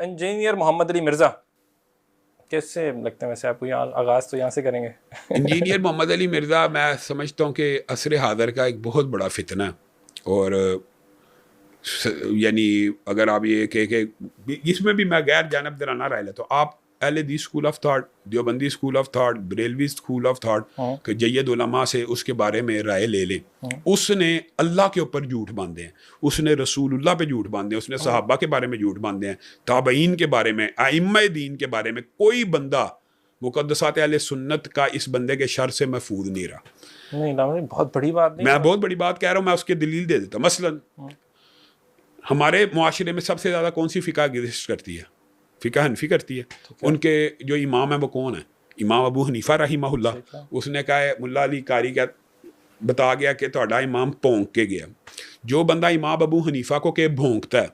Engineer محمد علی مرزا کیسے لگتے ہیں ویسے آپ کو؟ یہاں آغاز تو یہاں سے کریں گے. انجینئر محمد علی مرزا میں سمجھتا ہوں کہ عصر حاضر کا ایک بہت بڑا فتنہ ہے. اور یعنی اگر آپ یہ کہ اس میں بھی میں غیر جانب دارانہ رائے لیتا ہوں. آپ اہل حدیث school of thought, Deobandi school of thought, Barelvi school of thought کہ جید علماء سے اس کے بارے میں رائے لے لیں. اس نے اللہ کے اوپر جھوٹ باندھے ہیں، اس نے رسول اللہ پہ جھوٹ باندھے ہیں، اس نے صحابہ کے بارے میں جھوٹ باندھے ہیں، تابعین کے بارے میں، ائمہ دین کے بارے میں. کوئی بندہ مقدسات اہل سنت کا اس بندے کے شر سے محفوظ نہیں رہا. نہیں بہت بڑی بات نہیں، میں بہت بڑی بات کہہ رہا ہوں. میں اس کی دلیل دے دیتا ہوں. مثلاً ہمارے معاشرے میں سب سے زیادہ کون سی فقہ ایگزسٹ کرتی ہے؟ فقہ حنفی کرتی ہے. ان کے جو امام ہیں وہ کون ہیں؟ امام ابو حنیفہ رحمہ اللہ. اس نے کہا ہے ملا علی قاری کا بتا گیا کہ تہاڈا امام بھونک کے گیا. جو بندہ امام ابو حنیفہ کو کہ بھونکتا ہے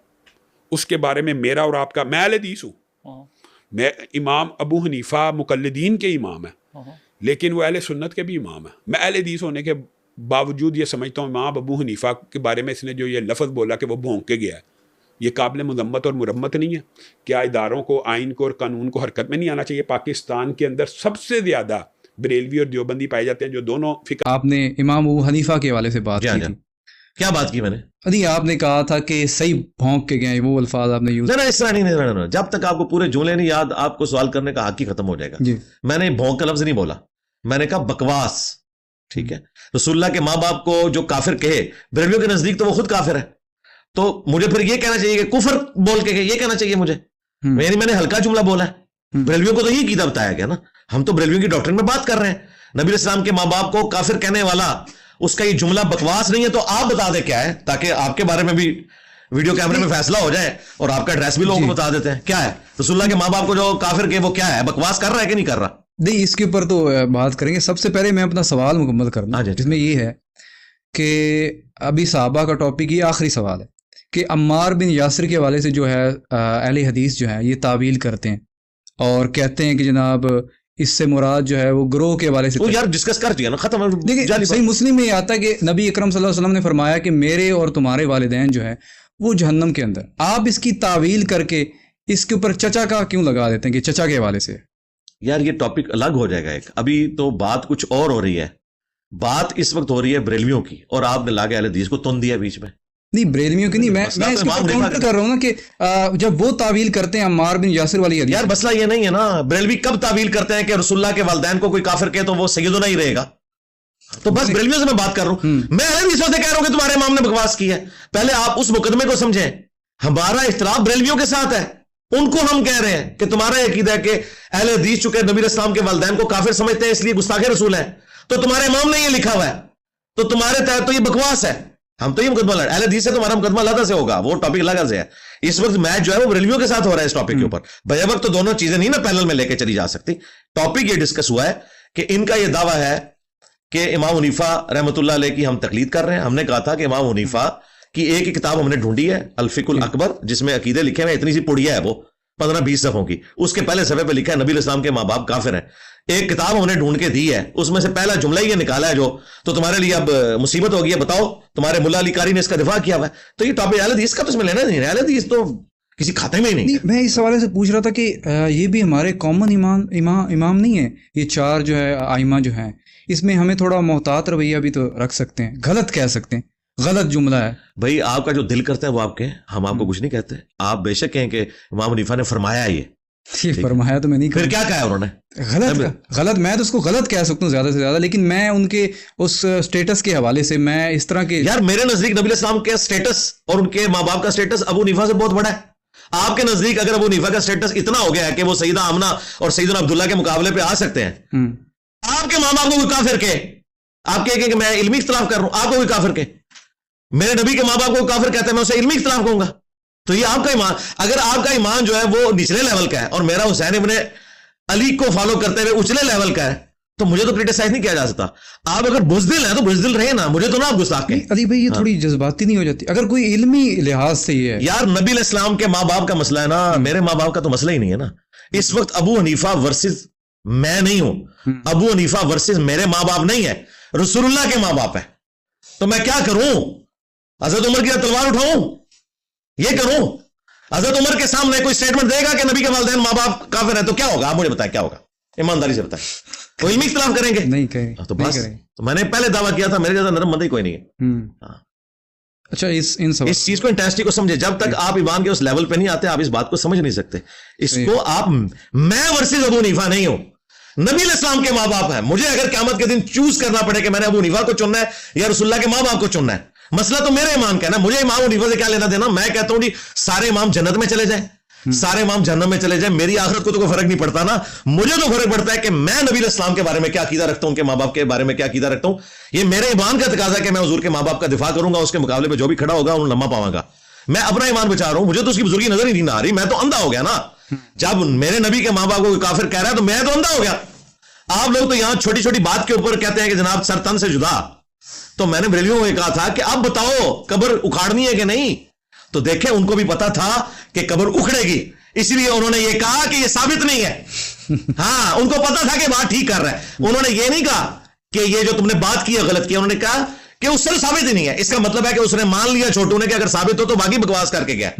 اس کے بارے میں میرا اور آپ کا، میں اہل حدیث ہوں، میں امام ابو حنیفہ مقلدین کے امام ہیں لیکن وہ اہل سنت کے بھی امام ہیں. میں اہل حدیث ہونے کے باوجود یہ سمجھتا ہوں امام ابو حنیفہ کے بارے میں اس نے جو یہ لفظ بولا کہ وہ بھونک کے گیا ہے، یہ قابل مذمت اور مرمت نہیں ہے. کیا اداروں کو، آئین کو اور قانون کو حرکت میں نہیں آنا چاہیے؟ پاکستان کے اندر سب سے زیادہ بریلوی اور دیوبندی پائے جاتے ہیں جو دونوں فقہ. آپ نے امام ابو حنیفہ کے حوالے سے بات کی تھی. کیا بات کی میں نے؟ نہیں، آپ نے کہا تھا کہ صحیح بھونک کے گئے، وہ الفاظ آپ نے یوز. نہیں اس طرح نہیں. جب تک آپ کو پورے جملے نہیں یاد آپ کو سوال کرنے کا حق ہی ختم ہو جائے گا. جی میں نے بھونک کا لفظ نہیں بولا، میں نے کہا بکواس. ٹھیک ہے، رسول اللہ کے ماں باپ کو جو کافر کہے، بریلویوں کے نزدیک تو وہ خود کافر ہے، تو مجھے پھر یہ کہنا چاہیے کہ کفر بول کے یہ کہنا چاہیے مجھے. میں نے ہلکا جملہ بولا ہے. بریلویوں کو تو یہ قیدا بتایا گیا نا. ہم تو بریلویوں کی ڈاکٹرین میں بات کر رہے ہیں. نبی علیہ السلام کے ماں باپ کو کافر کہنے والا اس کا یہ جملہ بکواس نہیں ہے تو آپ بتا دیں کیا ہے، تاکہ آپ کے بارے میں بھی ویڈیو کیمرے میں فیصلہ ہو جائے اور آپ کا ایڈریس بھی لوگوں کو بتا دیتے ہیں. کیا ہے رسول اللہ کے ماں باپ کو جو کافر کہ وہ کیا ہے، بکواس کر رہا ہے کہ نہیں کر رہا؟ نہیں، اس کے اوپر تو بات کریں گے. سب سے پہلے میں اپنا سوال مکمل کرنا جس میں یہ ہے کہ ابھی صحابہ کا ٹاپک یہ آخری سوال ہے کہ عمار بن یاسر کے حوالے سے جو ہے اہل حدیث جو ہے یہ تعویل کرتے ہیں اور کہتے ہیں کہ جناب اس سے مراد جو ہے وہ گروہ کے حوالے سے. وہ یار ڈسکس کر دیا نا، ختم. دیکھیں صحیح مسلم میں یہ آتا ہے کہ نبی اکرم صلی اللہ علیہ وسلم نے فرمایا کہ میرے اور تمہارے والدین جو ہے وہ جہنم کے اندر. آپ اس کی تعویل کر کے اس کے اوپر چچا کا کیوں لگا دیتے ہیں کہ چچا کے حوالے سے؟ یار یہ ٹاپک الگ ہو جائے گا. ایک ابھی تو بات کچھ اور ہو رہی ہے. بات اس وقت ہو رہی ہے بریلویوں کی اور آپ نے لا کے اہل حدیث کو تن دیا بیچ میں. نہیں بریلویوں کی نہیں، میں اس کو کاؤنٹر کر رہا ہوں نا کہ جب وہ تعویل کرتے ہیں عمار بن یاسر والی حدیث. یار مسئلہ یہ نہیں ہے نا، بریلوی کب تعویل کرتے ہیں کہ رسول اللہ کے والدین کو کوئی کافر کہے تو وہ سیدنا ہی رہے گا. تو بس بریلویوں سے میں بات کر رہا ہوں. میں اہل حدیثوں سے کہہ رہا ہوں کہ تمہارے امام نے بکواس کی ہے. پہلے آپ اس مقدمے کو سمجھیں. ہمارا اختلاف بریلویوں کے ساتھ ہے. ان کو ہم کہہ رہے ہیں کہ تمہارا عقیدہ ہے کہ اہل حدیث چونکہ نبی علیہ السلام کے والدین کو کافر سمجھتے ہیں اس لیے گستاخ رسول ہے، تو تمہارے امام نے یہ لکھا ہوا ہے تو تمہارے تحت تو یہ بکواس ہے. ہم تو یہ مقدمہ لڑ اہل حدیث سے تمہارا مقدمہ الگ سے ہوگا، وہ ٹاپک الگ سے ہے. اس وقت میچ جو ہے وہ بریلویوں کے ساتھ ہو رہا ہے اس ٹاپک کے اوپر. بے وقت تو دونوں چیزیں نہیں نا پینل میں لے کے چلی جا سکتی. ٹاپک یہ ڈسکس ہوا ہے کہ ان کا یہ دعویٰ ہے کہ امام حنیفہ رحمۃ اللہ علیہ کی ہم تقلید کر رہے ہیں. ہم نے کہا تھا کہ امام حنیفہ کی ایک کتاب ہم نے ڈھونڈی ہے الفقہ الاکبر، جس میں عقیدے لکھے ہوئے، اتنی سی پڑیا ہے وہ 15-20 صفحوں کی. اس کے پہلے صفحے پہ لکھا ہے نبی علیہ السلام کے ماں باپ کافر ہیں. ایک کتاب ہم نے ڈھونڈ کے دی ہے، اس میں سے پہلا جملہ ہی یہ نکالا ہے جو تو تمہارے لیے اب مصیبت ہو گئی ہے. بتاؤ تمہارے ملا علی قاری نے اس کا دفاع کیا ہوا ہے. تو یہ ٹاپک اہل حدیث کا تو اس میں لینا نہیں ہے. اہل حدیث تو کسی کھاتے میں ہی نہیں. میں اس حوالے سے پوچھ رہا تھا کہ یہ بھی ہمارے کامن امام نہیں ہے. یہ چار جو ہے آئمہ جو ہیں اس میں ہمیں تھوڑا محتاط رویہ بھی تو رکھ سکتے ہیں. غلط کہہ سکتے ہیں، غلط جملہ ہے. بھائی آپ کا جو دل کرتا ہے وہ آپ کہیں، ہم آپ کو کچھ نہیں کہتے. آپ بے شک کہیں کہ امام حنیفہ نے فرمایا یہ فرمایا تو میں نہیں. پھر کیا کہا انہوں نے؟ غلط میں تو اس کو غلط کہہ سکتا ہوں زیادہ سے زیادہ، لیکن میں ان کے اس سٹیٹس کے حوالے سے میں اس طرح کے یار میرے نزدیک نبی علیہ السلام کے سٹیٹس اور ان کے ماں باپ کا سٹیٹس ابو حنیفہ سے بہت بڑا ہے. آپ کے نزدیک اگر ابو حنیفہ کا سٹیٹس اتنا ہو گیا ہے کہ وہ سیدہ آمنہ اور سیدنا عبداللہ کے مقابلے پہ آ سکتے ہیں، آپ کے ماں باپ کو کوئی کافر کہے، آپ کہیں کہ میں علمی اختلاف کر رہا ہوں، آپ کو کوئی کافر کہے، میرے نبی کے ماں باپ کو کافر کہتا ہے، میں اسے علمی اختلاف کہوں گا. تو یہ آپ کا ایمان، اگر آپ کا ایمان جو ہے وہ نچلے لیول کا ہے اور میرا حسین ابن علی کو فالو کرتے ہوئے اچلے لیول کا ہے تو مجھے تو کرٹیسائز نہیں کیا جا سکتا. آپ اگر بزدل ہیں تو بزدل رہے نا، مجھے تو نہ آپ گستاخ کہیں. علی بھائی یہ تھوڑی جذباتی نہیں ہو جاتی اگر کوئی علمی لحاظ سے یہ ہے؟ یار نبی علیہ السلام کے ماں باپ کا مسئلہ ہے نا، میرے ماں باپ کا تو مسئلہ ہی نہیں ہے نا. اس وقت ابو حنیفہ ورسز میں نہیں ہوں، ابو حنیفہ ورسز میرے ماں باپ نہیں ہے، رسول اللہ کے ماں باپ ہے. تو میں کیا کروں؟ حضرت عمر کی تلوار اٹھاؤں؟ یہ کروں؟ حضرت عمر کے سامنے کوئی اسٹیٹمنٹ دے گا کہ نبی کے والدین ماں باپ کافر ہیں تو کیا ہوگا؟ آپ مجھے بتائیں کیا ہوگا، ایمانداری سے بتائیں. کوئی علمی اختلاف کریں گے؟ نہیں کریں. تو بس تو میں نے پہلے دعویٰ کیا تھا میرے جیسا نرم بندہ ہی کوئی نہیں ہے. اچھا اس چیز کو انٹینسٹی کو سمجھے. جب تک آپ ایمان کے اس لیول پہ نہیں آتے آپ اس بات کو سمجھ نہیں سکتے. اس کو آپ میں ورسز ابو حنیفہ نہیں ہوں، نبی علیہ السلام کے ماں باپ ہیں. مجھے اگر قیامت کے دن چوز کرنا پڑے کہ میں نے ابو حنیفہ کو چننا ہے یا رسول اللہ کے ماں باپ کو چننا ہے، مسئلہ تو میرے ایمان کا ہے نا. مجھے امام حنیفہ سے کیا لینا دینا؟ میں کہتا ہوں جی سارے امام جنت میں چلے جائیں، سارے امام جہنم میں چلے جائیں، میری آخرت کو تو کوئی فرق نہیں پڑتا نا. مجھے تو فرق پڑتا ہے کہ میں نبی علیہ السلام کے بارے میں کیا عقیدہ رکھتا ہوں، ان کے ماں باپ کے بارے میں کیا عقیدہ رکھتا ہوں. یہ میرے ایمان کا تقاضا ہے کہ میں حضور کے ماں باپ کا دفاع کروں گا، اس کے مقابلے پہ جو بھی کھڑا ہوگا انہوں لمحہ پاؤں گا. میں اپنا ایمان بچا رہا ہوں، مجھے تو اس کی بزرگی نظر ہی نہیں آ رہی. میں تو اندھا ہو گیا نا. جب میرے نبی کے ماں باپ کو کافر کہہ رہا ہے تو میں تو اندھا ہو گیا. آپ لوگ تو یہاں چھوٹی چھوٹی بات کے اوپر کہتے ہیں کہ جناب سر تن سے جدا. تو میں نے بریلویوں کو کہا تھا کہ اب بتاؤ قبر اکھاڑنی ہے کہ نہیں؟ تو دیکھیں ان کو بھی پتا تھا کہ قبر اکھڑے گی، اس لیے انہوں نے یہ کہا کہ یہ ثابت نہیں ہے. ہاں ان کو پتا تھا کہ بات ٹھیک کر رہا ہے. انہوں نے یہ نہیں کہا کہ یہ جو تم نے بات کی ہے غلط کیا، انہوں نے کہا کہ اس سے ثابت ہی نہیں ہے. اس کا مطلب ہے کہ اس نے مان لیا چھوٹو نے کہ اگر ثابت ہو تو باقی بکواس کر کے گیا،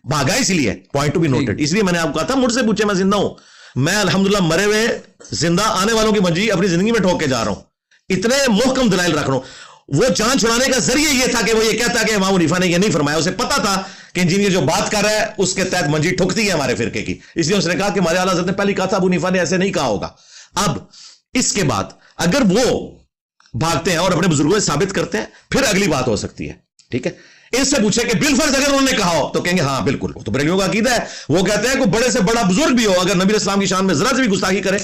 بھاگا. اس لیے پوائنٹ ٹو بی نوٹڈ. اس لیے میں نے آپ کو کہا تھا مجھ سے پوچھے، میں زندہ ہوں. میں الحمدللہ مرے ہوئے زندہ آنے والوں کی منجی اپنی زندگی میں ٹھوک کے جا رہا ہوں. اتنے محکم دلائل رکھ رہا ہوں. وہ جان چھڑانے کا ذریعہ یہ تھا کہ وہ یہ کہتا کہ امام حنیفہ نے یہ نہیں فرمایا. اسے پتا تھا کہ انجینئر جو بات کر رہا ہے اس کے تحت منجی ٹھکتی ہے ہمارے فرقے کی. اس لیے اس نے کہا کہ ہمارے اعلیٰ حضرت نے پہلے کہا تھا ابو حنیفہ نے ایسے نہیں کہا ہوگا. اب اس کے بعد اگر وہ بھاگتے ہیں اور اپنے بزرگوں سے ثابت کرتے ہیں پھر اگلی بات ہو سکتی ہے. ٹھیک ہے، ان سے پوچھے کہ بالفرض اگر انہوں نے کہا ہو تو کہیں گے ہاں بالکل. تو بریلویوں کا عقیدہ ہے، وہ کہتے ہیں کہ بڑے سے بڑا بزرگ بھی ہو اگر نبی علیہ السلام کی شان میں ذرا سے بھی گستاخی کرے،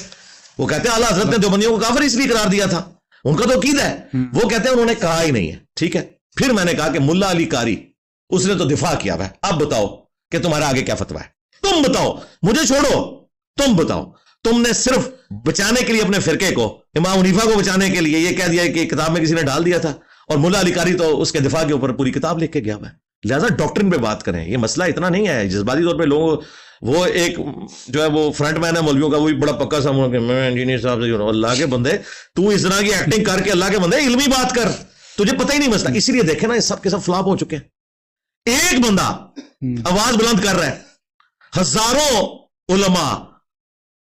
وہ کہتے ہیں اعلیٰ حضرت نے دیوبندیوں کو کافر اس لیے قرار دیا تھا. ان کا تو عقیدہ ہے. وہ کہتے ہیں انہوں نے کہا ہی نہیں ہے. ٹھیک ہے، پھر میں نے کہا کہ ملا علی قاری اس نے تو دفاع کیا ہے. اب بتاؤ کہ تمہارا آگے کیا فتویٰ ہے؟ تم بتاؤ، مجھے چھوڑو، تم بتاؤ. تم نے صرف بچانے کے لیے اپنے فرقے کو، امام حنیفہ کو بچانے کے لیے یہ کہہ دیا کہ کتاب میں کسی نے ڈال دیا تھا، اور ملا علی قاری تو اس کے دفاع کے اوپر پوری کتاب لکھ کے گیا ہے. لہذا ڈاکٹرن پہ بات کریں. یہ مسئلہ اتنا نہیں ہے جذباتی طور پہ لوگوں، وہ ایک جو ہے وہ فرنٹ مین ہے مولویوں کا، وہ بھی بڑا پکا سا کہ میں انجینئر صاحب سے. اللہ کے بندے تو اس طرح کی ایکٹنگ کر کے اللہ کے بندے علمی بات کر، تجھے پتہ ہی نہیں مسئلہ. اسی لیے دیکھیں نا یہ سب کے سب فلاپ ہو چکے ہیں. ایک بندہ آواز بلند کر رہا ہے، ہزاروں علماء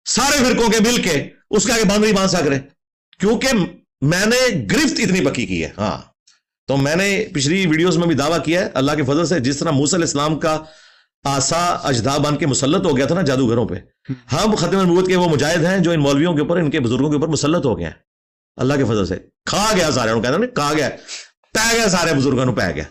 سارے فرقوں کے مل کے اس کے آگے باندھ نہیں باندھ سک رہے، کیونکہ میں نے گرفت اتنی پکی کی ہے. ہاں تو میں نے پچھلی ویڈیوز میں بھی دعویٰ کیا ہے اللہ کے فضل سے، جس طرح موسیٰ علیہ السلام کا آسا اجدا بن کے مسلط ہو گیا تھا نا جادوگروں پہ، ہم ختم نبوت کے وہ مجاہد ہیں جو ان مولویوں کے اوپر، ان کے بزرگوں کے اوپر مسلط ہو گئے ہیں. اللہ کے فضل سے کھا گیا سارے، انہوں کہتے ہیں کھا گیا، پہ گیا سارے بزرگوں نے، پہ گیا.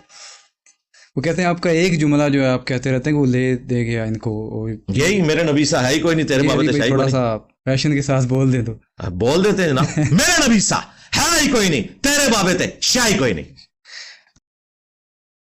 وہ کہتے ہیں آپ کا ایک جملہ جو ہے آپ کہتے رہتے ہیں کہ وہ لے دے گیا ان کو. یہی میرے نبی سا ہے ہی کوئی نہیں، تیرے بابت شاہی تھوڑا سا پیشن کے ساتھ بول دے تو بول دیتے ہیں نا. میرے نبی سا ہے ہی کوئی نہیں، تیرے بابت شاہی کوئی نہیں.